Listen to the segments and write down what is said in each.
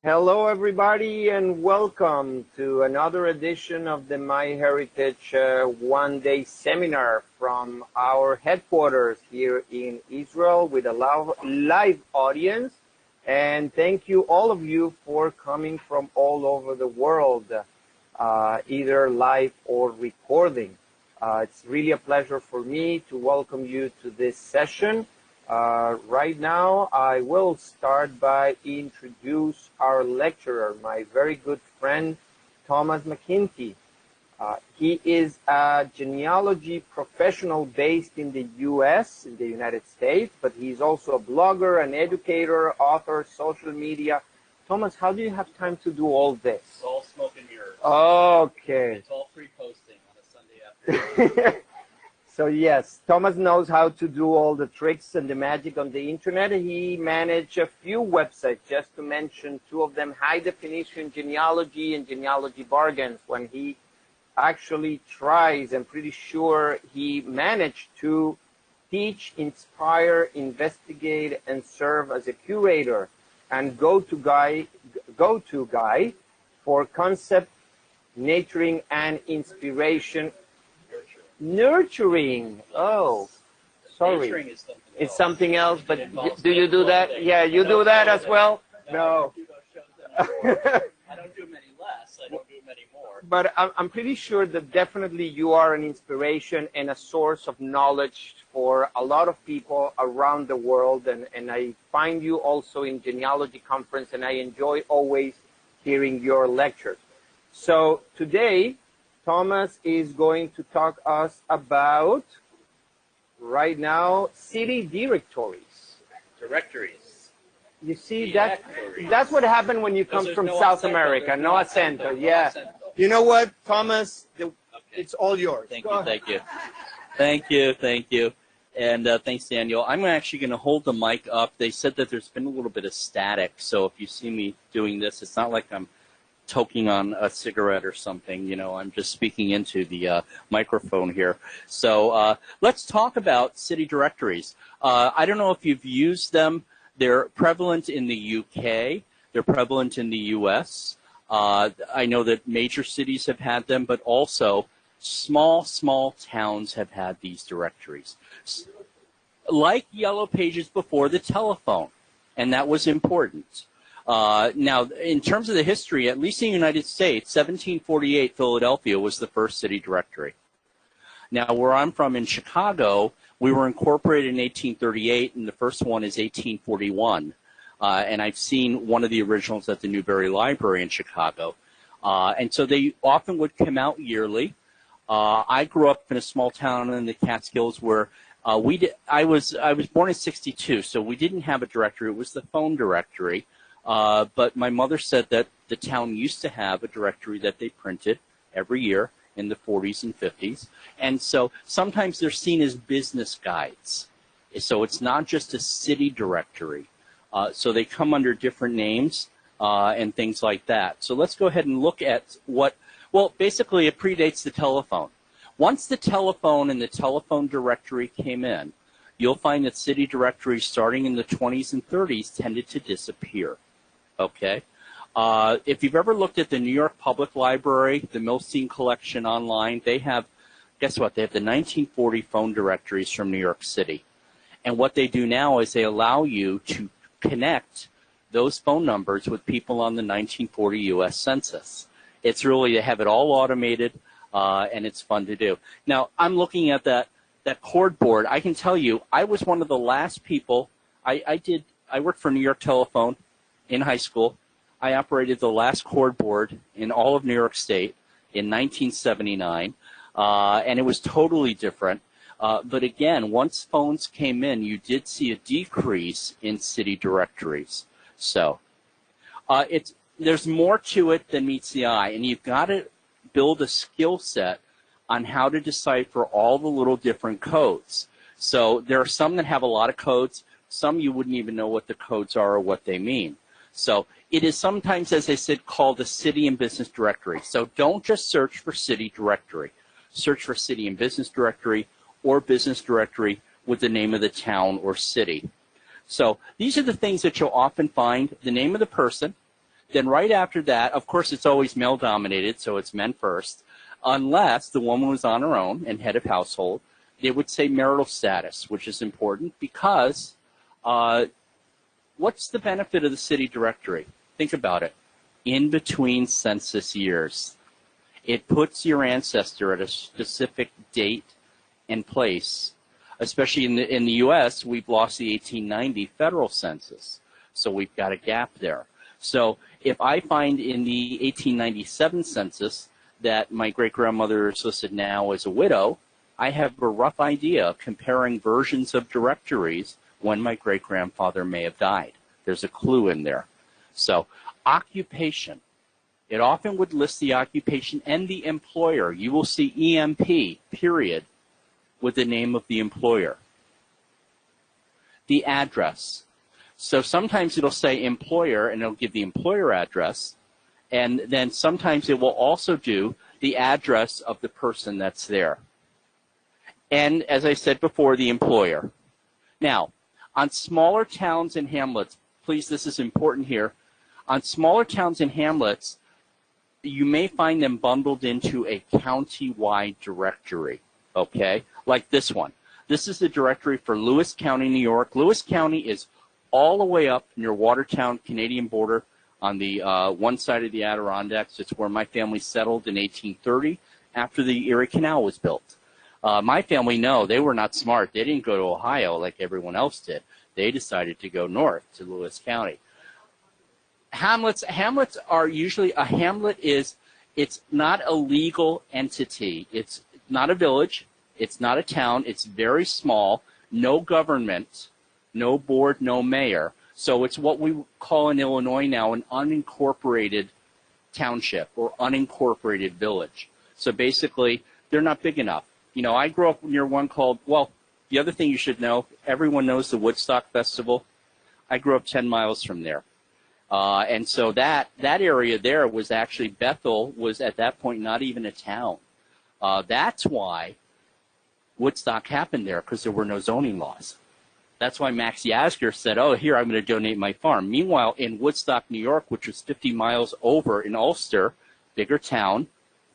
Hello, everybody, and welcome to another edition of the MyHeritage one-day seminar from our headquarters here in Israel with a live audience. And thank you, all of you, for coming from all over the world, either live or recording. It's really a pleasure for me to welcome you to this session. Right now, I will start by introduce our lecturer, my very good friend, Thomas McKinty. He is a genealogy professional based in the U.S., in the United States, but he's also a blogger, an educator, author, social media. Thomas, how do you have time to do all this? It's all smoke and mirrors. Okay. It's all pre-posting on a Sunday afternoon. So yes, Thomas knows how to do all the tricks and the magic on the internet. He managed a few websites, just to mention two of them, High Definition Genealogy and Genealogy Bargains. When he actually tries, I'm pretty sure he managed to teach, inspire, investigate, and serve as a curator and go-to guy for concept, nurturing, and inspiration. Nurturing. Oh, sorry. Nurturing is something else. It's something else, but do you do that? Yeah, you do that as well? No. I don't do many less. I don't do many more. But I'm pretty sure that definitely you are an inspiration and a source of knowledge for a lot of people around the world. And I find you also in Genealogy Conference, and I enjoy always hearing your lectures. So today, Thomas is going to talk us about, right now, city directories. Directories. You see, that's what happened when you come from South America. No acento, yeah. You know what, Thomas? It's all yours. Thank you. And thanks, Daniel. I'm actually going to hold the mic up. They said that there's been a little bit of static, so if you see me doing this, it's not like I'm toking on a cigarette or something, I'm just speaking into the microphone here. So let's talk about city directories. I don't know if you've used them. They're prevalent in the UK. They're prevalent in the US. I know that major cities have had them, but also small towns have had these directories. Like Yellow Pages before the telephone, and that was important. Now, in terms of the history, at least in the United States, 1748 Philadelphia was the first city directory. Now, where I'm from in Chicago, we were incorporated in 1838, and the first one is 1841. And I've seen one of the originals at the Newberry Library in Chicago. And so they often would come out yearly. I grew up in a small town in the Catskills where I was born in 62, so we didn't have a directory. It was the phone directory. But my mother said that the town used to have a directory that they printed every year in the 40s and 50s. And so sometimes they're seen as business guides. So it's not just a city directory. So they come under different names and things like that. So let's go ahead and look at basically it predates the telephone. Once the telephone and the telephone directory came in, you'll find that city directories starting in the 20s and 30s tended to disappear. Okay. If you've ever looked at the New York Public Library, the Milstein collection online, they have, guess what? They have the 1940 phone directories from New York City. And what they do now is they allow you to connect those phone numbers with people on the 1940 U.S. Census. It's really, they have it all automated, and it's fun to do. Now, I'm looking at that cord board. I can tell you, I was one of the last people. I worked for New York Telephone in high school. I operated the last cord board in all of New York State in 1979, and it was totally different. But again, once phones came in, you did see a decrease in city directories. So there's more to it than meets the eye, and you've got to build a skill set on how to decipher all the little different codes. So there are some that have a lot of codes. Some you wouldn't even know what the codes are or what they mean. So it is sometimes, as I said, called a city and business directory. So don't just search for city directory. Search for city and business directory or business directory with the name of the town or city. So these are the things that you'll often find: the name of the person, Then right after that, of course, it's always male-dominated, so it's men first. Unless the woman was on her own and head of household, they would say marital status, which is important because what's the benefit of the city directory? Think about it. In between census years, it puts your ancestor at a specific date and place. Especially in the U.S., we've lost the 1890 federal census, so we've got a gap there. So if I find in the 1897 census that my great-grandmother is listed now as a widow, I have a rough idea of comparing versions of directories when my great-grandfather may have died. There's a clue in there. So occupation. It often would list the occupation and the employer. You will see EMP, period, with the name of the employer. The address. So sometimes it'll say employer, and it'll give the employer address, and then sometimes it will also do the address of the person that's there. And as I said before, the employer. Now, on smaller towns and hamlets, please, this is important here. On smaller towns and hamlets, you may find them bundled into a county-wide directory, okay? Like this one. This is the directory for Lewis County, New York. Lewis County is all the way up near Watertown, Canadian border, on the one side of the Adirondacks. It's where my family settled in 1830 after the Erie Canal was built. My family, no, they were not smart. They didn't go to Ohio like everyone else did. They decided to go north to Lewis County. Hamlets are usually, a hamlet is, it's not a legal entity. It's not a village. It's not a town. It's very small. No government, no board, no mayor. So it's what we call in Illinois now an unincorporated township or unincorporated village. So basically, they're not big enough. You know, I grew up near one called, well, the other thing you should know, everyone knows the Woodstock Festival. I grew up 10 miles from there. And so that area there was actually, Bethel was at that point not even a town. That's why Woodstock happened there, because there were no zoning laws. That's why Max Yasgur said, oh, here, I'm going to donate my farm. Meanwhile, in Woodstock, New York, which was 50 miles over in Ulster, bigger town,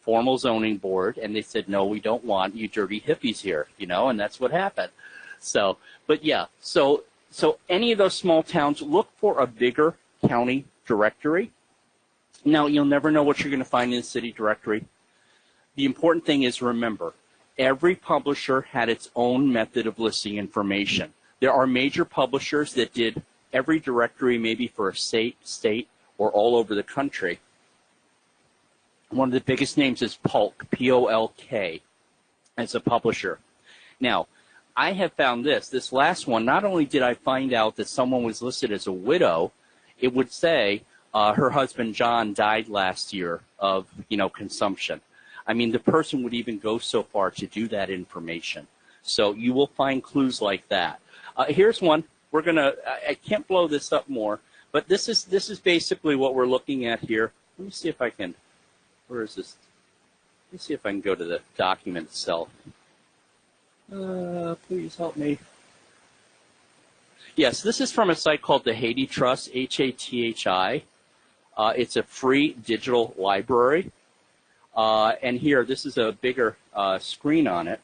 formal zoning board, and they said, no, we don't want you dirty hippies here, you know, and that's what happened. So, but yeah, so any of those small towns, look for a bigger county directory. Now, you'll never know what you're going to find in the city directory. The important thing is, remember, every publisher had its own method of listing information. There are major publishers that did every directory maybe for a state, or all over the country. One of the biggest names is Polk, P-O-L-K, as a publisher. Now, I have found this last one, not only did I find out that someone was listed as a widow, it would say her husband John died last year of, consumption. I mean, the person would even go so far to do that information. So you will find clues like that. Here's one. We're gonna. I can't blow this up more, but this is basically what we're looking at here. Let me see if I can. Where is this? Let me see if I can go to the document itself. Please help me. Yes, this is from a site called the Hathi Trust, H-A-T-H-I. It's a free digital library. And here, this is a bigger screen on it.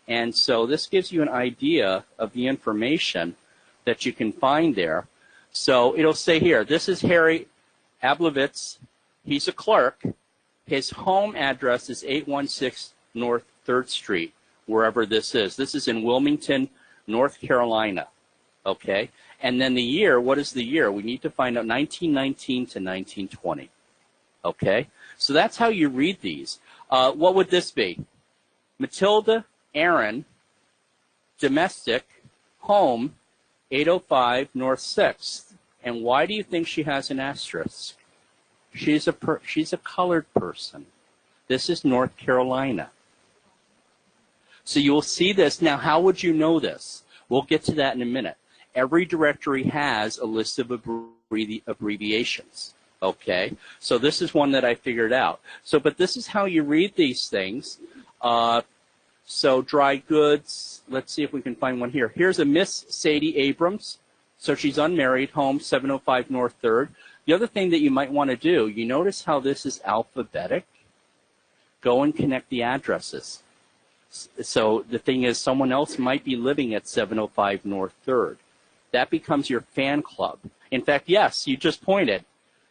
And so this gives you an idea of the information that you can find there. So it'll say here, this is Harry Ablevitz. He's a clerk. His home address is 816 North 3rd Street, wherever this is. This is in Wilmington, North Carolina. Okay? And then the year, what is the year? We need to find out 1919 to 1920. Okay? So that's how you read these. What would this be? Matilda Aaron, domestic, home, 805 North 6th. And why do you think she has an asterisk? She's a colored person. This is North Carolina. So you'll see this. Now, how would you know this? We'll get to that in a minute. Every directory has a list of abbreviations. Okay? So this is one that I figured out. So, but this is how you read these things. So dry goods, let's see if we can find one here. Here's a Miss Sadie Abrams. So she's unmarried, home 705 North 3rd. The other thing that you might want to do, you notice how this is alphabetic? Go and connect the addresses. So the thing is, someone else might be living at 705 North 3rd. That becomes your fan club. In fact, yes, you just pointed.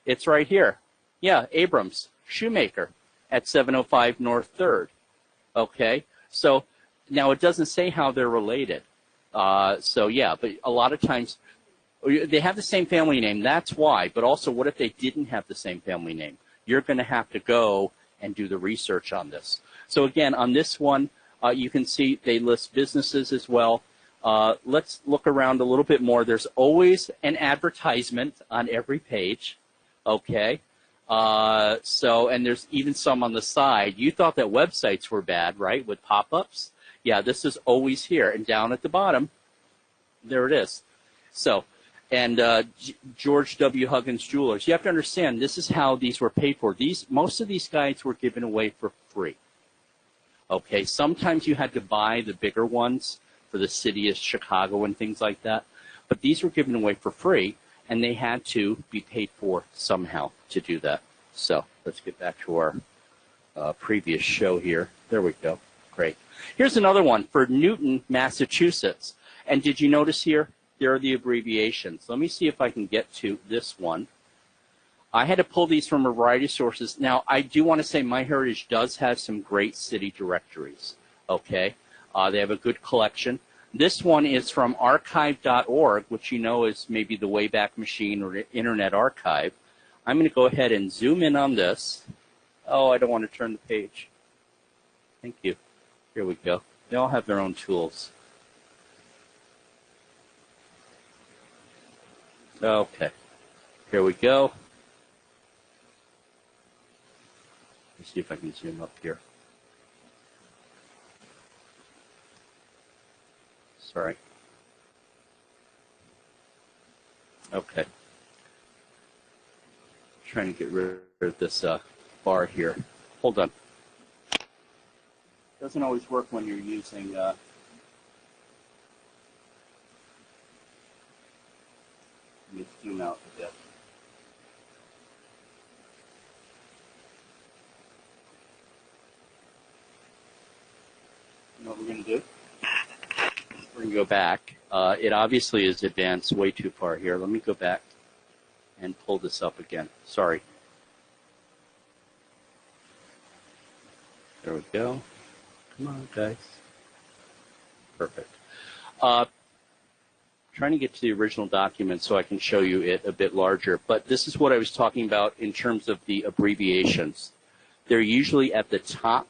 It's right here. Yeah, Abrams, shoemaker at 705 North 3rd. Okay, so now it doesn't say how they're related. So yeah, but a lot of times they have the same family name. That's why. But also, what if they didn't have the same family name? You're going to have to go and do the research on this. So again, on this one, you can see they list businesses as well. Let's look around a little bit more. There's always an advertisement on every page, okay? And there's even some on the side. You thought that websites were bad, right, with pop-ups? Yeah, this is always here. And down at the bottom, there it is. So, and George W. Huggins Jewelers. You have to understand, this is how these were paid for. Most of these guides were given away for free. Okay, sometimes you had to buy the bigger ones for the city of Chicago and things like that. But these were given away for free, and they had to be paid for somehow to do that. So let's get back to our previous show here. There we go. Great. Here's another one for Newton, Massachusetts. And did you notice here? There are the abbreviations. Let me see if I can get to this one. I had to pull these from a variety of sources. Now, I do want to say MyHeritage does have some great city directories, okay? They have a good collection. This one is from archive.org, which you know is maybe the Wayback Machine or Internet Archive. I'm going to go ahead and zoom in on this. Oh, I don't want to turn the page. Thank you. Here we go. They all have their own tools. Okay. Here we go. Let's see if I can zoom up here. Sorry. Okay. Trying to get rid of this bar here. Hold on. Doesn't always work when you're using let me zoom out a bit. You know what we're going to do? We're going to go back. It obviously is advanced way too far here. Let me go back and pull this up again. Sorry. There we go. Come on, guys. Perfect. Trying to get to the original document so I can show you it a bit larger. But this is what I was talking about in terms of the abbreviations. They're usually at the top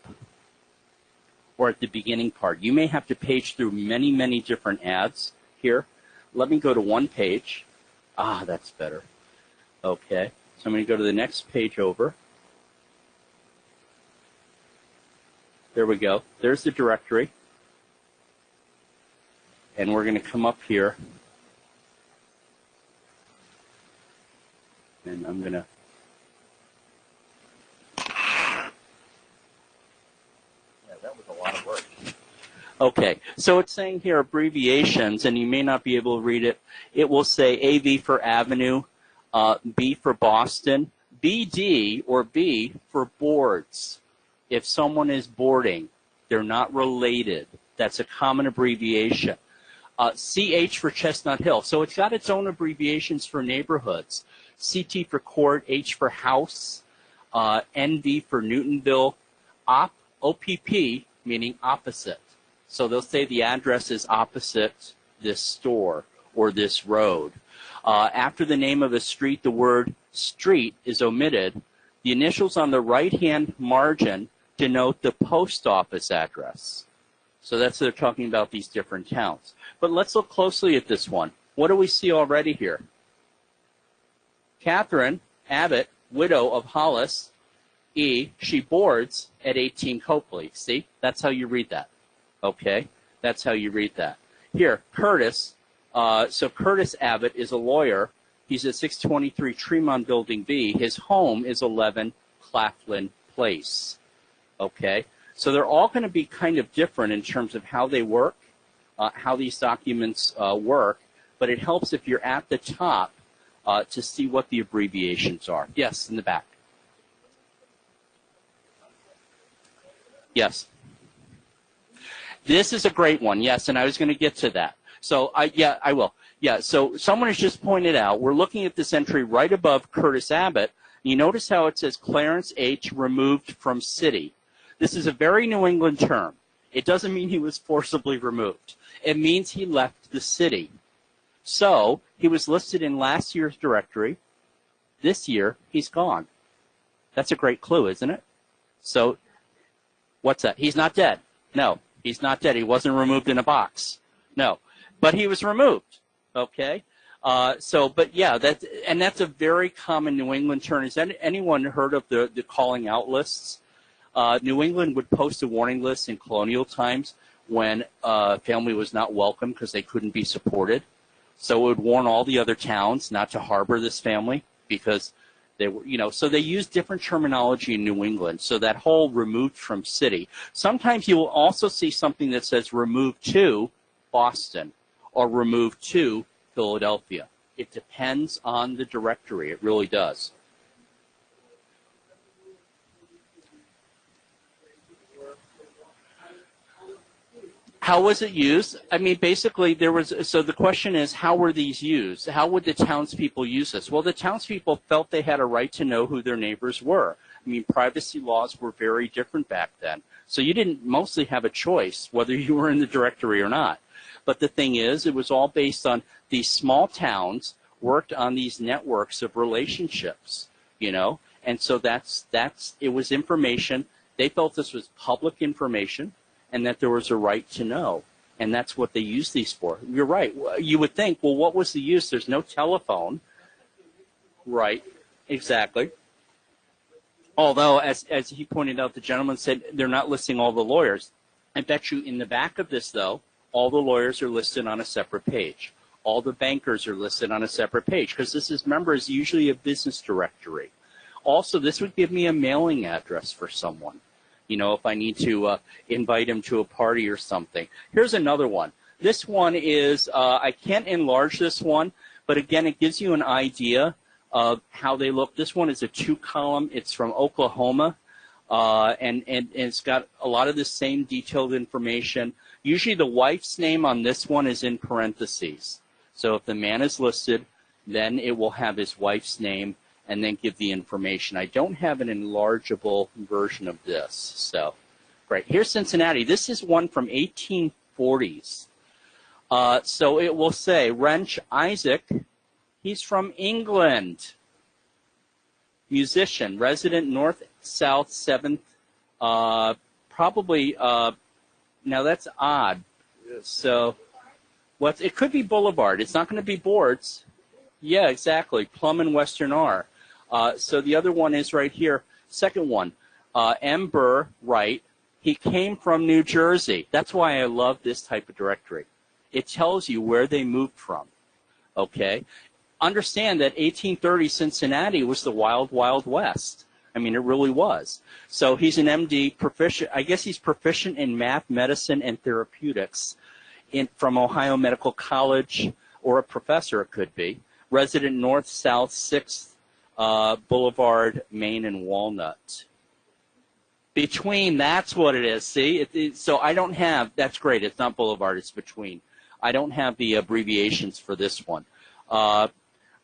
or at the beginning part. You may have to page through many, many different ads here. Let me go to one page. Ah, that's better. Okay. So I'm going to go to the next page over. There we go. There's the directory. And we're going to come up here. And I'm going to... Yeah, that was a lot of work. Okay, so it's saying here abbreviations, and you may not be able to read it. It will say AV for Avenue, B for Boston, BD or B for boards. If someone is boarding, they're not related. That's a common abbreviation. CH for Chestnut Hill. So it's got its own abbreviations for neighborhoods. CT for court, H for house, NV for Newtonville, OPP, meaning opposite. So they'll say the address is opposite this store or this road. After the name of a street, the word street is omitted. The initials on the right-hand margin denote the post office address. So that's what they're talking about, these different towns. But let's look closely at this one. What do we see already here? Catherine Abbott, widow of Hollis, E, she boards at 18 Copley. See? That's how you read that. Okay? That's how you read that. Here, Curtis. So Curtis Abbott is a lawyer. He's at 623 Tremont Building B. His home is 11 Claflin Place. Okay? So they're all going to be kind of different in terms of how they work, how these documents work, but it helps if you're at the top to see what the abbreviations are. Yes, in the back. Yes. This is a great one, yes, and I was going to get to that. So, I will. Yeah, so someone has just pointed out, we're looking at this entry right above Curtis Abbott. You notice how it says Clarence H. removed from city. This is a very New England term. It doesn't mean he was forcibly removed. It means he left the city. So, he was listed in last year's directory. This year, he's gone. That's a great clue, isn't it? So, what's that? He's not dead. No, he's not dead. He wasn't removed in a box. No, but he was removed. Okay? But yeah, that's a very common New England term. Has anyone heard of the calling out lists? New England would post a warning list in colonial times when a family was not welcome because they couldn't be supported. So it would warn all the other towns not to harbor this family because they were, so they use different terminology in New England. So that whole removed from city. Sometimes you will also see something that says removed to Boston or removed to Philadelphia. It depends on the directory. It really does. How was it used? I mean, basically, so the question is, how were these used? How would the townspeople use this? Well, the townspeople felt they had a right to know who their neighbors were. I mean, privacy laws were very different back then. So you didn't mostly have a choice whether you were in the directory or not. But the thing is, it was all based on these small towns worked on these networks of relationships, And so it was information. They felt this was public information, and that there was a right to know. And that's what they used these for. You're right. You would think, well, what was the use? There's no telephone. Right. Exactly. Although, as he pointed out, the gentleman said they're not listing all the lawyers. I bet you in the back of this, though, all the lawyers are listed on a separate page. All the bankers are listed on a separate page because this is, remember, is usually a business directory. Also, this would give me a mailing address for someone. If I need to invite him to a party or something. Here's another one. This one is, I can't enlarge this one, but again, it gives you an idea of how they look. This one is a 2-column. It's from Oklahoma, and it's got a lot of the same detailed information. Usually the wife's name on this one is in parentheses. So if the man is listed, then it will have his wife's name and then give the information. I don't have an enlargeable version of this. So, great. Here's Cincinnati. This is one from 1840s. So it will say, Wrench Isaac, he's from England. Musician, resident north-south 7th, probably, now that's odd. So, it could be Boulevard. It's not going to be Boards. Yeah, exactly. Plum and Western R. So the other one is right here. Second one, M. Burr Wright. He came from New Jersey. That's why I love this type of directory. It tells you where they moved from. Okay? Understand that 1830 Cincinnati was the wild, wild west. I mean, it really was. So he's an MD, proficient. I guess he's proficient in math, medicine, and therapeutics from Ohio Medical College, or a professor it could be. Resident north-south 6th Boulevard, Maine, and Walnut. Between, that's what it is. See? So I don't have, that's great. It's not Boulevard, it's between. I don't have the abbreviations for this one. Yeah,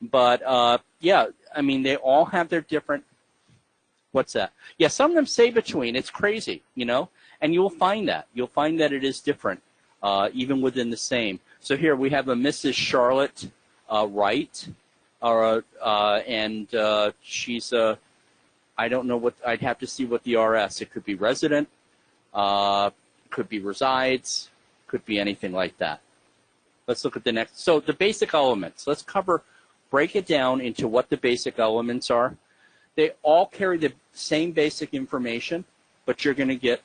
I mean, they all have their different, what's that? Yeah, some of them say between. It's crazy, and you'll find that. You'll find that it is different, even within the same. So here we have a Mrs. Charlotte Wright. She's I don't know what, I'd have to see what the RS, it could be resident, could be resides, could be anything like that. Let's look at the next. So the basic elements, let's break it down into what the basic elements are. They all carry the same basic information, but you're going to get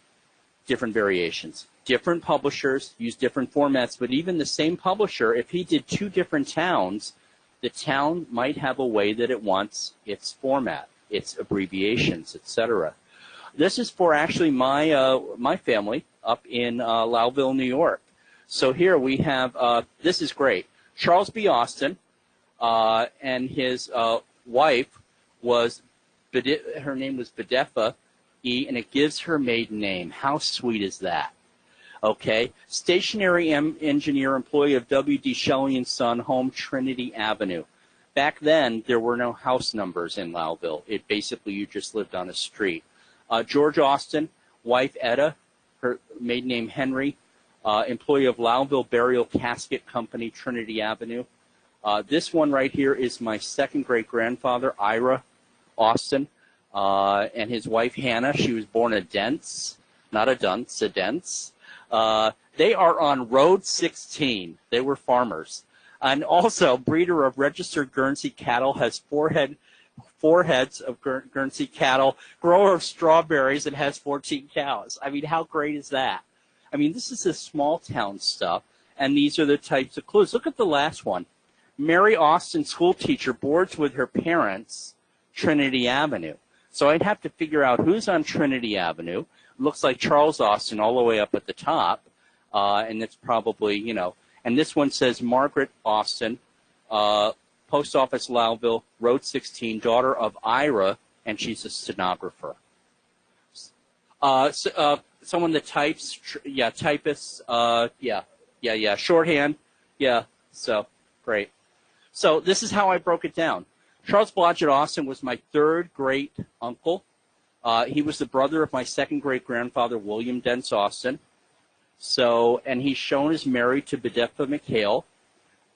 different variations. Different publishers use different formats, but even the same publisher, if he did 2 different towns, the town might have a way that it wants its format, its abbreviations, etc. This is for actually my family up in Lowville, New York. So here we have, this is great, Charles B. Austin, and his wife was, her name was Bedefa E, and it gives her maiden name. How sweet is that? Okay, stationary engineer, employee of W.D. Shelley & Son, home Trinity Avenue. Back then, there were no house numbers in Lowville. It basically, you just lived on a street. George Austin, wife Etta, her maiden name Henry, employee of Lowville Burial Casket Company, Trinity Avenue. This one right here is my second great-grandfather, Ira Austin, and his wife Hannah. She was born a Dents, not a Dunce, a Dents. They are on Road 16. They were farmers. And also, breeder of registered Guernsey cattle, has four heads of Guernsey cattle, grower of strawberries, and has 14 cows. I mean, how great is that? I mean, this is the small town stuff, and these are the types of clues. Look at the last one. Mary Austin, school teacher, boards with her parents, Trinity Avenue. So I'd have to figure out who's on Trinity Avenue. Looks like Charles Austin all the way up at the top, and it's probably, you know, and this one says Margaret Austin, Post Office Lowville, Road 16, daughter of Ira, and she's a stenographer. Someone that types, typists, shorthand, so great. So this is how I broke it down. Charles Blodgett Austin was my third great uncle. He was the brother of my second great-grandfather, William Dents Austin. So, and he's shown as married to Bedefa McHale,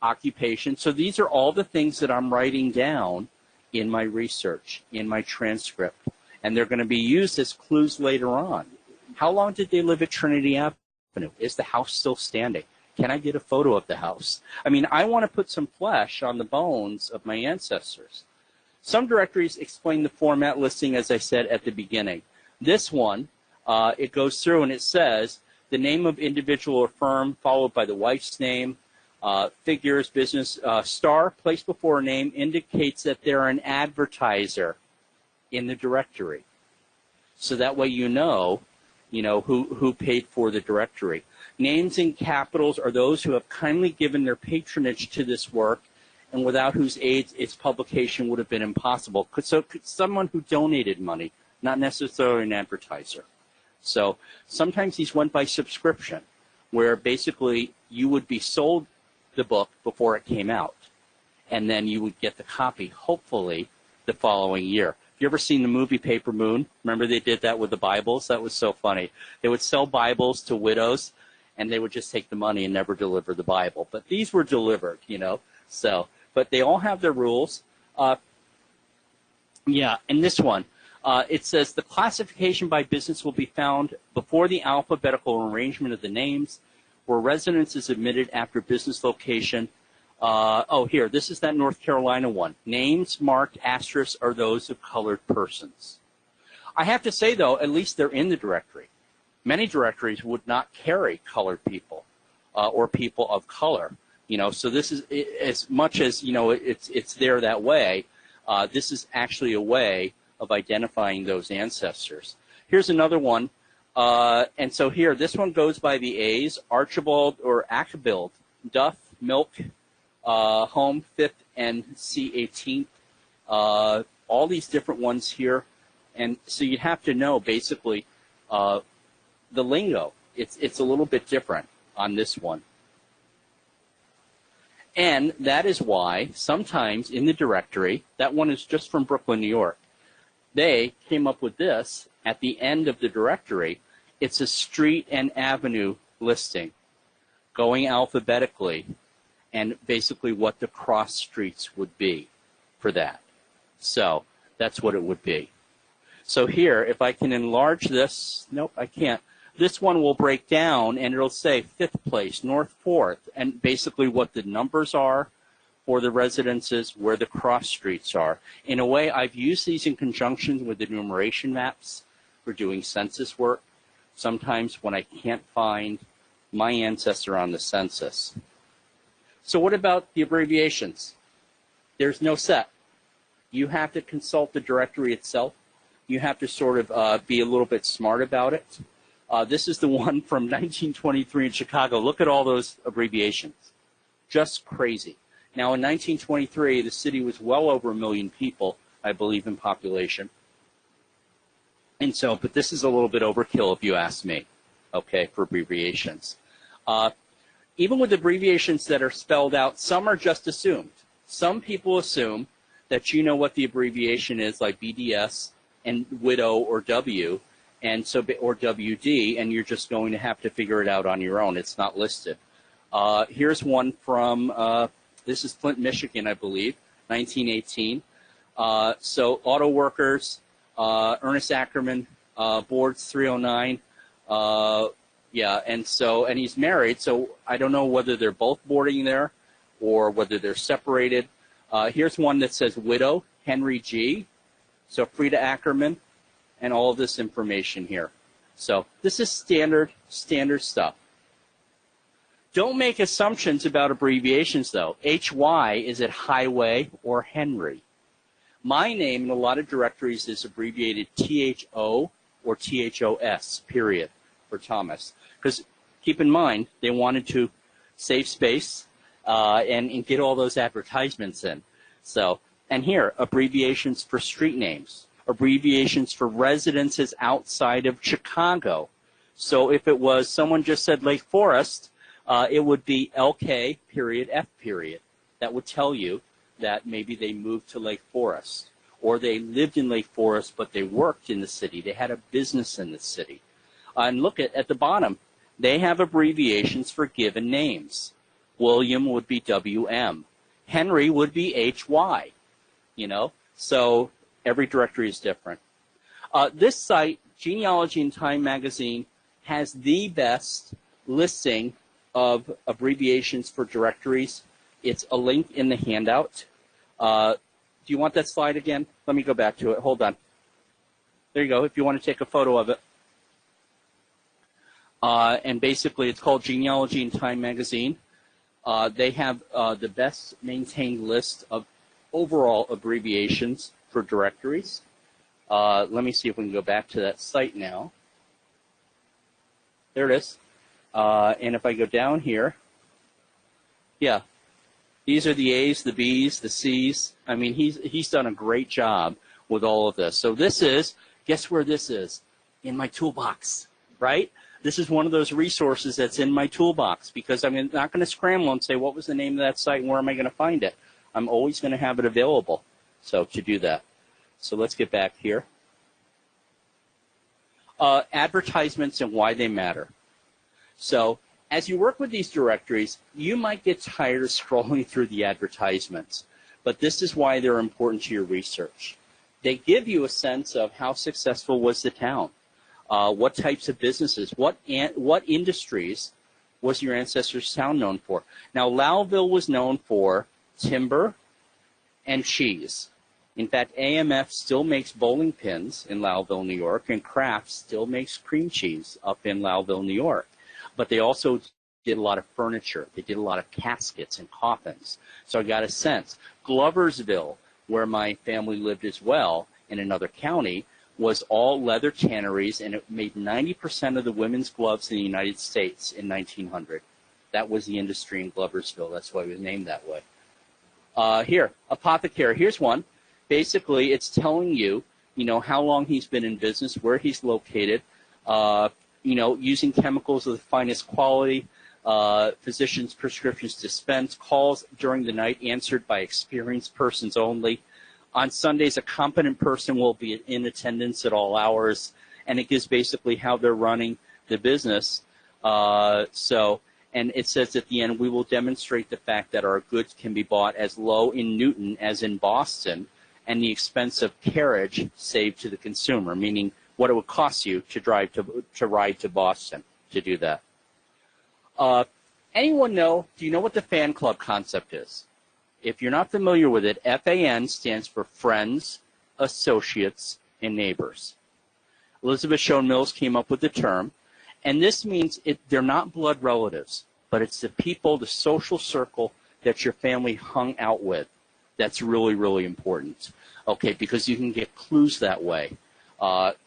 occupation. So these are all the things that I'm writing down in my research, in my transcript. And they're going to be used as clues later on. How long did they live at Trinity Avenue? Is the house still standing? Can I get a photo of the house? I mean, I want to put some flesh on the bones of my ancestors. Some directories explain the format listing, as I said at the beginning. This one, it goes through and it says the name of individual or firm followed by the wife's name, figures, business, star placed before a name indicates that they're an advertiser in the directory. So that way you know who paid for the directory. Names in capitals are those who have kindly given their patronage to this work and without whose aid its publication would have been impossible. So someone who donated money, not necessarily an advertiser. So sometimes these went by subscription, where basically you would be sold the book before it came out, and then you would get the copy, hopefully, the following year. Have you ever seen the movie Paper Moon? Remember they did that with the Bibles? That was so funny. They would sell Bibles to widows, and they would just take the money and never deliver the Bible. But these were delivered, So, but they all have their rules. And this one, it says the classification by business will be found before the alphabetical arrangement of the names, where residence is admitted after business location. Here, this is that North Carolina one. Names marked asterisks are those of colored persons. I have to say, though, at least they're in the directory. Many directories would not carry colored people or people of color. So this is, as much as, it's there that way, this is actually a way of identifying those ancestors. Here's another one. And so here, this one goes by the A's, Archibald or Achabild, Duff, Milk, Home, 5th, and C. 18th. All these different ones here. And so you have to know, basically, the lingo. It's a little bit different on this one. And that is why sometimes in the directory, that one is just from Brooklyn, New York, they came up with this at the end of the directory. It's a street and avenue listing going alphabetically and basically what the cross streets would be for that. So that's what it would be. So here, if I can enlarge this, nope, I can't. This one will break down and it'll say 5th place, North 4th, and basically what the numbers are for the residences, where the cross streets are. In a way, I've used these in conjunction with the enumeration maps for doing census work, sometimes when I can't find my ancestor on the census. So what about the abbreviations? There's no set. You have to consult the directory itself. You have to sort of be a little bit smart about it. This is the one from 1923 in Chicago. Look at all those abbreviations. Just crazy. Now, in 1923, the city was well over 1 million people, I believe, in population. And so, but this is a little bit overkill if you ask me, okay, for abbreviations. Even with abbreviations that are spelled out, some are just assumed. Some people assume that you know what the abbreviation is, like BDS and widow or W, and so or WD, and you're just going to have to figure it out on your own. It's not listed. Here's one from, this is Flint, Michigan, I believe, 1918. So auto workers, Ernest Ackerman, boards 309. Yeah, and he's married, so I don't know whether they're both boarding there or whether they're separated. Here's one that says widow, Henry G. So Frida Ackerman, and all of this information here. So this is standard stuff. Don't make assumptions about abbreviations, though. HY, is it highway or Henry? My name in a lot of directories is abbreviated THO or THOS, period, for Thomas. Because keep in mind, they wanted to save space and get all those advertisements in. So, and here, abbreviations for street names, abbreviations for residences outside of Chicago. So if it was someone just said Lake Forest, it would be LK period F period. That would tell you that maybe they moved to Lake Forest, or they lived in Lake Forest but they worked in the city. They had a business in the city. And look at the bottom. They have abbreviations for given names. William would be WM. Henry would be HY. You know, so every directory is different. This site, Genealogy and Time Magazine, has the best listing of abbreviations for directories. It's a link in the handout. Do you want that slide again? Let me go back to it. Hold on. There you go, if you want to take a photo of it. And basically, it's called Genealogy and Time Magazine. They have the best maintained list of overall abbreviations for directories. Let me see if we can go back to that site now. There it is. And if I go down here, yeah, these are the A's, the B's, the C's. I mean, he's done a great job with all of this. So this is, guess where this is? In my toolbox, right? This is one of those resources that's in my toolbox because I'm not going to scramble and say, what was the name of that site and where am I going to find it? I'm always going to have it available, so to do that. So let's get back here. Advertisements and why they matter. So as you work with these directories, you might get tired of scrolling through the advertisements, but this is why they're important to your research. They give you a sense of how successful was the town, what types of businesses, what industries was your ancestors' town known for. Now, Lowville was known for timber and cheese. In fact, AMF still makes bowling pins in Lowville, New York, and Kraft still makes cream cheese up in Lowville, New York. But they also did a lot of furniture. They did a lot of caskets and coffins. So I got a sense. Gloversville, where my family lived as well, in another county, was all leather tanneries, and it made 90% of the women's gloves in the United States in 1900. That was the industry in Gloversville. That's why it was named that way. Here, apothecary. Here's one. Basically, it's telling you, how long he's been in business, where he's located, using chemicals of the finest quality, physicians' prescriptions dispensed, calls during the night answered by experienced persons only. On Sundays, a competent person will be in attendance at all hours, and it gives basically how they're running the business. And it says at the end, we will demonstrate the fact that our goods can be bought as low in Newton as in Boston, and the expense of carriage saved to the consumer, meaning what it would cost you to ride to Boston to do that. Anyone know, do you know what the fan club concept is? If you're not familiar with it, F.A.N. stands for Friends, Associates, and Neighbors. Elizabeth Shown Mills came up with the term, and this means they're not blood relatives, but it's the people, the social circle that your family hung out with. That's really, really important, okay, because you can get clues that way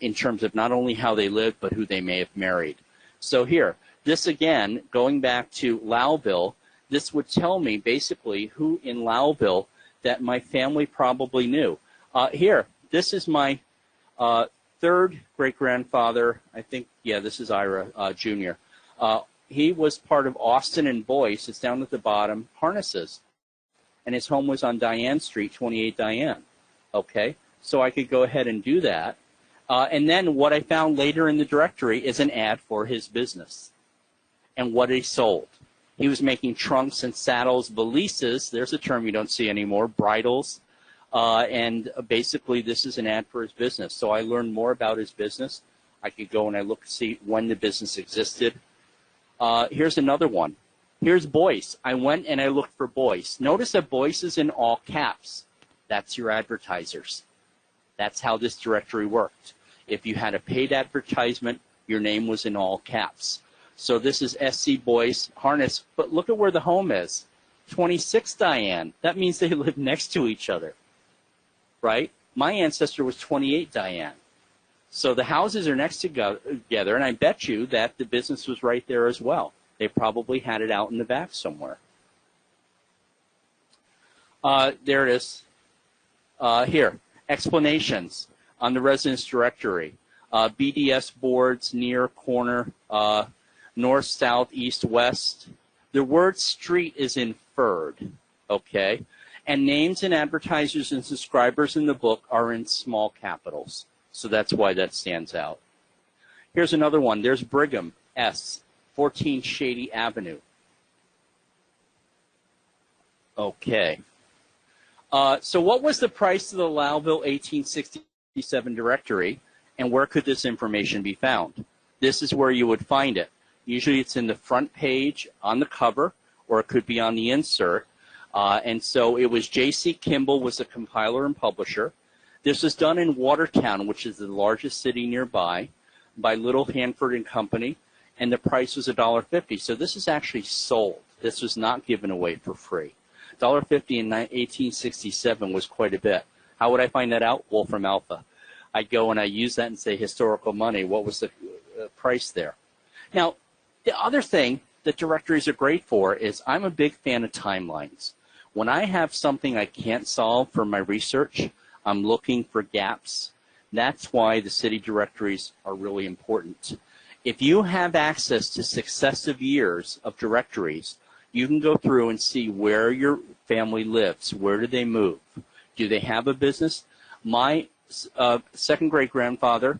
in terms of not only how they lived, but who they may have married. So here, this again, going back to Lowville, this would tell me basically who in Lowville that my family probably knew. Here, this is my third great-grandfather. I think, yeah, this is Ira Jr. He was part of Austin and Boyce. It's down at the bottom, Harnesses. And his home was on Diane Street, 28 Diane. Okay, so I could go ahead and do that. And then what I found later in the directory is an ad for his business and what he sold. He was making trunks and saddles, valises, there's a term you don't see anymore, bridles, and basically this is an ad for his business. So I learned more about his business. I could go and I look to see when the business existed. Here's another one. Here's Boyce. I went and I looked for Boyce. Notice that Boyce is in all caps. That's your advertisers. That's how this directory worked. If you had a paid advertisement, your name was in all caps. So this is SC Boyce Harness, but look at where the home is. 26 Diane. That means they live next to each other, right? My ancestor was 28 Diane. So the houses are next together, and I bet you that the business was right there as well. They probably had it out in the back somewhere. There it is. Here, explanations on the residence directory. BDS boards, near, corner, north, south, east, west. The word street is inferred, okay? And names and advertisers and subscribers in the book are in small capitals. So that's why that stands out. Here's another one. There's Brigham, S, 14 Shady Avenue. Okay. So what was the price of the Lowville 1867 directory, and where could this information be found? This is where you would find it. Usually it's in the front page on the cover, or it could be on the insert. And so it was J.C. Kimball was the compiler and publisher. This was done in Watertown, which is the largest city nearby, by Little Hanford and Company, and the price was $1.50. So this is actually sold. This was not given away for free. $1.50 in 1867 was quite a bit. How would I find that out? Wolfram Alpha. I'd go and I use that and say historical money. What was the price there? Now, the other thing that directories are great for is I'm a big fan of timelines. When I have something I can't solve for my research, I'm looking for gaps. That's why the city directories are really important. If you have access to successive years of directories, you can go through and see where your family lives. Where do they move? Do they have a business? My second great-grandfather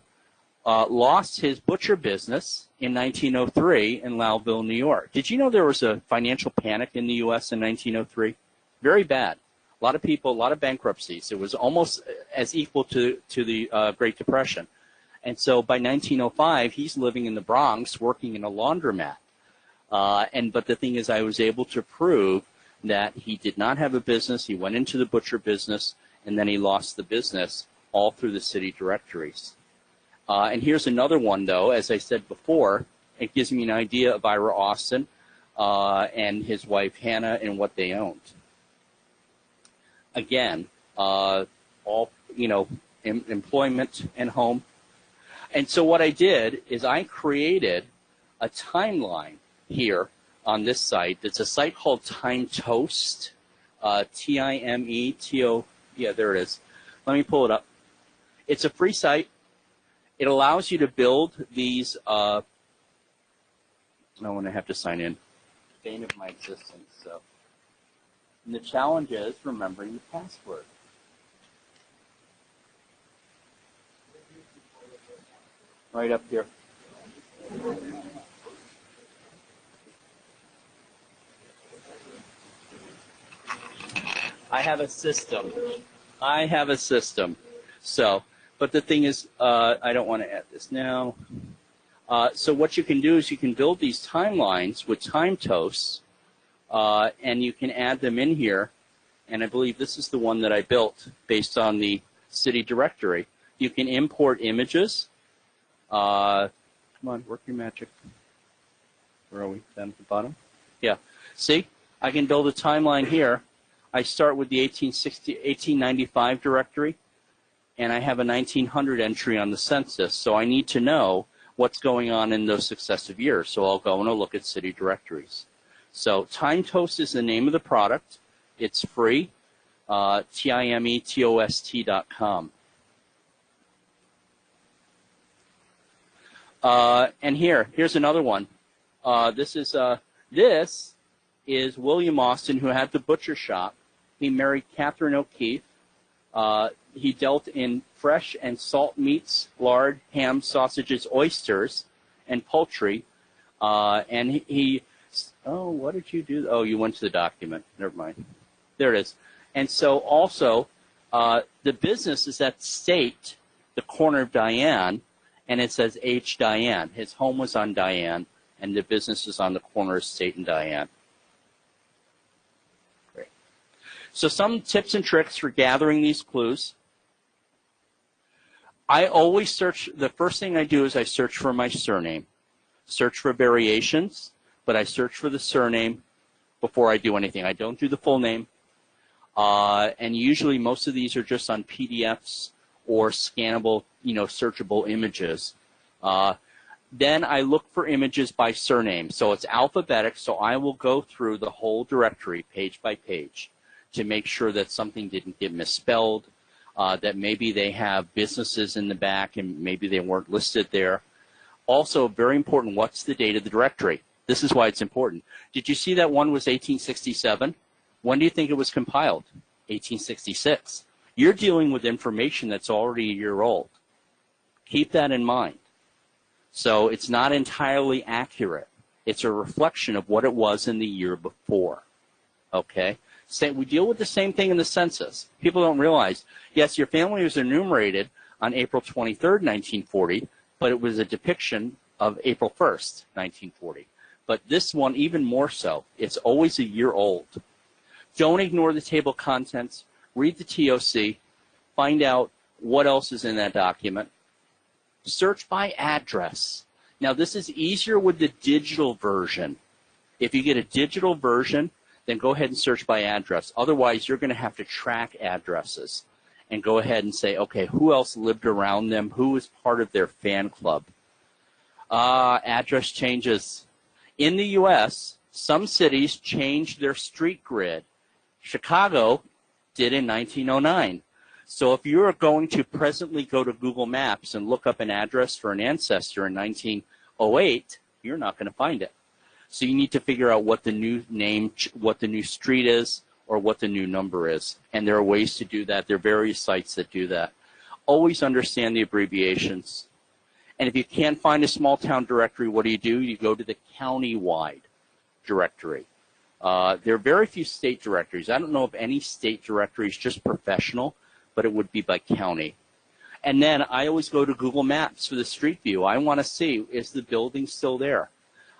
lost his butcher business in 1903 in Lowville, New York. Did you know there was a financial panic in the U.S. in 1903? Very bad. A lot of people, a lot of bankruptcies. It was almost as equal to the Great Depression. And so by 1905, he's living in the Bronx working in a laundromat. But the thing is, I was able to prove that he did not have a business. He went into the butcher business, and then he lost the business all through the city directories. And here's another one, though. As I said before, it gives me an idea of Ira Austin and his wife Hannah and what they owned. Again, all, employment and home. And so what I did is I created a timeline here on this site. It's a site called Time Toast, Timeto. Yeah, there it is. Let me pull it up. It's a free site. It allows you to build these. I want to have to sign in. Bane of my existence. So, and the challenge is remembering the password. Right up here. I have a system. So, but the thing is, I don't want to add this now. So what you can do is you can build these timelines with time toasts, and you can add them in here. And I believe this is the one that I built based on the city directory. You can import images. Come on, work your magic. Where are we? Down at the bottom? Yeah. See, I can build a timeline here. I start with the 1895 directory, and I have a 1900 entry on the census. So I need to know what's going on in those successive years. So I'll go and I'll look at city directories. So Time Toast is the name of the product. It's free, timetost.com. And here's another one. This is William Austin, who had the butcher shop. He married Catherine O'Keefe. He dealt in fresh and salt meats, lard, ham, sausages, oysters, and poultry. And he oh, what did you do? Oh, you went to the document. Never mind. There it is. And so also, the business is at State, the corner of Diane, and it says H. Diane. His home was on Diane, and the business is on the corner of State and Diane. Great. So some tips and tricks for gathering these clues. I always search, the first thing I do is I search for my surname. Search for variations, but I search for the surname before I do anything. I don't do the full name. And usually most of these are just on PDFs or scannable, searchable images. Then I look for images by surname. So it's alphabetic, so I will go through the whole directory page by page to make sure that something didn't get misspelled, that maybe they have businesses in the back and maybe they weren't listed there. Also, very important, what's the date of the directory? This is why it's important. Did you see that one was 1867? When do you think it was compiled? 1866. You're dealing with information that's already a year old. Keep that in mind. So it's not entirely accurate. It's a reflection of what it was in the year before. Okay? We deal with the same thing in the census. People don't realize, yes, your family was enumerated on April 23rd, 1940, but it was a depiction of April 1st, 1940. But this one, even more so, it's always a year old. Don't ignore the table of contents. Read the TOC. Find out what else is in that document. Search by address. Now, this is easier with the digital version. If you get a digital version, then go ahead and search by address. Otherwise, you're going to have to track addresses and go ahead and say, okay, who else lived around them? Who was part of their fan club? Address changes. In the U.S., some cities changed their street grid. Chicago did in 1909. So if you're going to presently go to Google Maps and look up an address for an ancestor in 1908, you're not going to find it. So you need to figure out what the new name, what the new street is, or what the new number is. And there are ways to do that. There are various sites that do that. Always understand the abbreviations. And if you can't find a small town directory, what do? You go to the county-wide directory. There are very few state directories. I don't know of any state directories, just professional, but it would be by county. And then I always go to Google Maps for the street view. I want to see, is the building still there?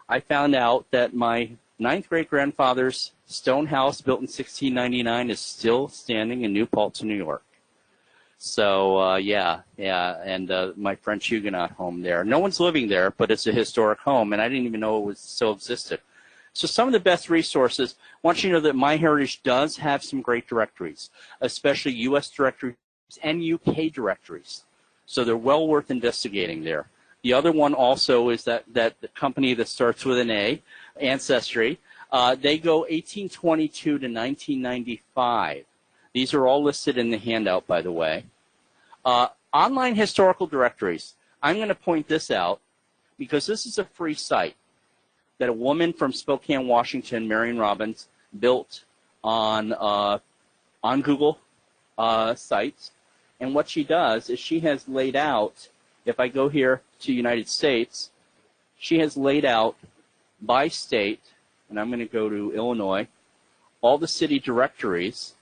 I found out that my 9th great-grandfather's stone house built in 1699 is still standing in New Paltz, New York. So, and my French Huguenot home there. No one's living there, but it's a historic home, and I didn't even know it still existed. So some of the best resources, I want you to know that MyHeritage does have some great directories, especially U.S. directories and U.K. directories. So they're well worth investigating there. The other one also is that the company that starts with an A, Ancestry, they go 1822 to 1995. These are all listed in the handout, by the way. Online historical directories. I'm going to point this out because this is a free site that a woman from Spokane, Washington, Marion Robbins, built on Google sites. And what she does is she has laid out, if I go here to United States, she has laid out by state, and I'm going to go to Illinois, all the city directories,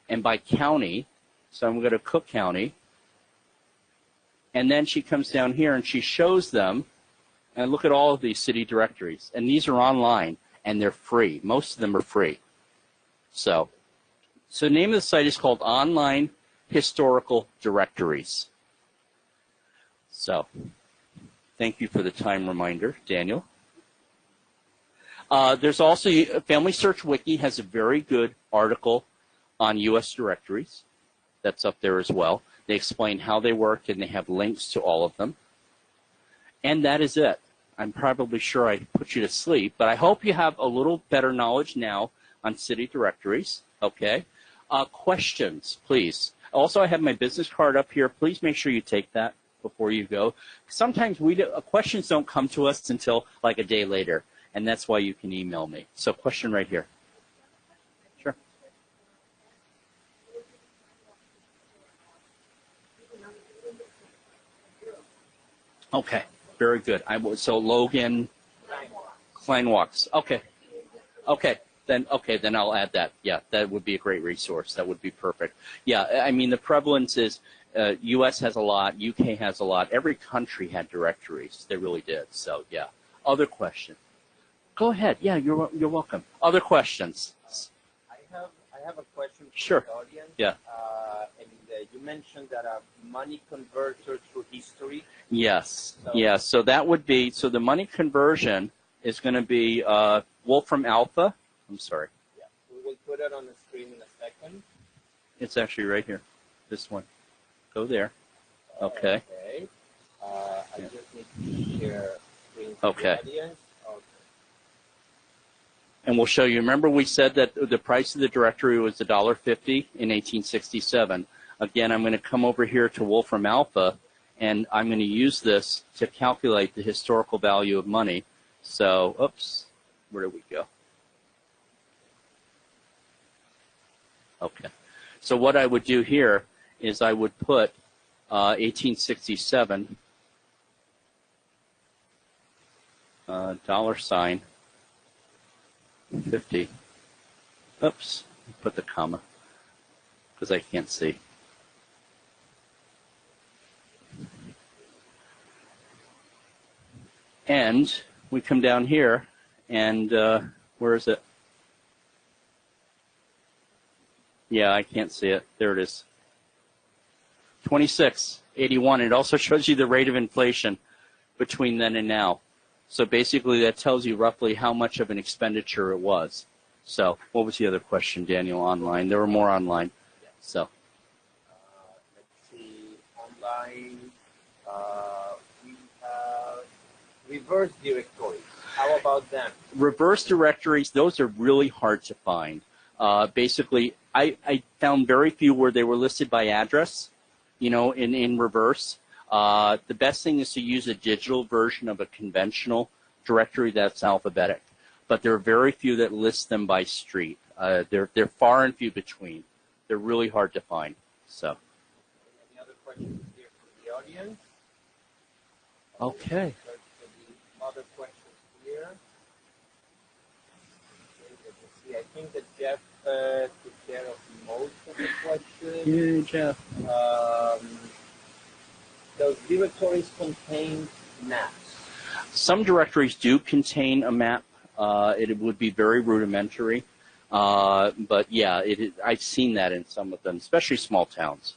and by county. So I'm going to go to Cook County. And then she comes down here and she shows them, and look at all of these city directories. And these are online, and they're free. Most of them are free. So the name of the site is called Online Historical Directories. So thank you for the time reminder, Daniel. There's also Family Search Wiki has a very good article on U.S. directories. That's up there as well. They explain how they work, and they have links to all of them. And that is it. I'm probably sure I put you to sleep, but I hope you have a little better knowledge now on city directories, okay? Questions, please. Also, I have my business card up here. Please make sure you take that before you go. Sometimes questions don't come to us until like a day later, and that's why you can email me. So question right here. Sure. Okay, very good. So Logan Kleinwalks. Okay. Then I'll add that. Yeah, that would be a great resource. That would be perfect. Yeah, I mean the prevalence is U.S. has a lot, UK has a lot. Every country had directories. They really did. So yeah. Other questions? Go ahead. Yeah, you're welcome. Other questions? I have a question for Sure. the audience. Yeah. You mentioned that a money converter through history. Yes. Yeah. So that would be the money conversion is going to be Wolfram Alpha. I'm sorry. Yeah. We will put it on the screen in a second. It's actually right here. This one. Go there. Okay. Okay. I just need to share screen to Okay. the audience. Okay. And we'll show you. Remember we said that the price of the directory was $1.50 in 1867. Again, I'm going to come over here to Wolfram Alpha, and I'm going to use this to calculate the historical value of money. So, oops, where did we go? Okay. So what I would do here is I would put 1867 $50. Oops, put the comma because I can't see. And we come down here, and where is it? Yeah, I can't see it. There it is. 26.81. It also shows you the rate of inflation between then and now. So basically, that tells you roughly how much of an expenditure it was. So what was the other question, Daniel, online? There were more online. So. Let's see. Online, we have reverse directories. How about them? Reverse directories, those are really hard to find. Basically, I found very few where they were listed by address, in reverse. The best thing is to use a digital version of a conventional directory that's alphabetic. But there are very few that list them by street. They're far and few between. They're really hard to find. So. Any other questions here from the audience? Okay. Other questions here. Okay, I think that Jeff took care of most of the questions. Yeah, Jeff. Those directories contain maps. Some directories do contain a map. It would be very rudimentary. But yeah, I've seen that in some of them, especially small towns.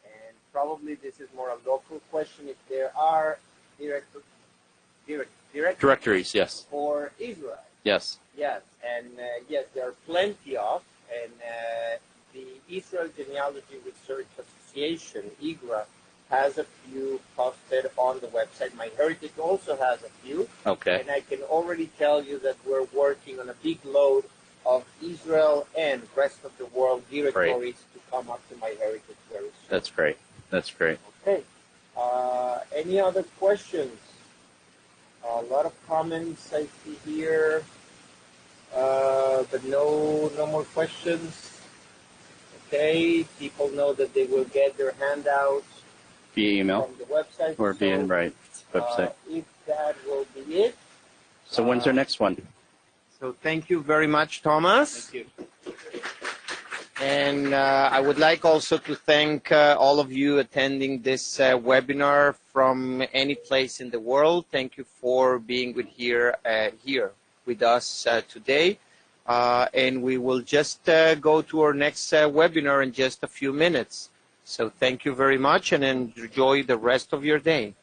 And probably this is more a local question. If there are Directories, yes. For Israel. Yes. Yes, and yes, there are plenty of, and the Israel Genealogy Research Association, IGRA, has a few posted on the website. MyHeritage also has a few. Okay. And I can already tell you that we're working on a big load of Israel and rest of the world directories to come up to MyHeritage very soon. That's great. That's great. Okay. Any other questions? A lot of comments I see here, but no more questions. Okay, people know that they will get their handouts via email from the website. Or via website. If that will be it. So when's our next one? So thank you very much, Thomas. Thank you. And I would like also to thank all of you attending this webinar from any place in the world. Thank you for being here with us today. And we will just go to our next webinar in just a few minutes. So thank you very much and enjoy the rest of your day.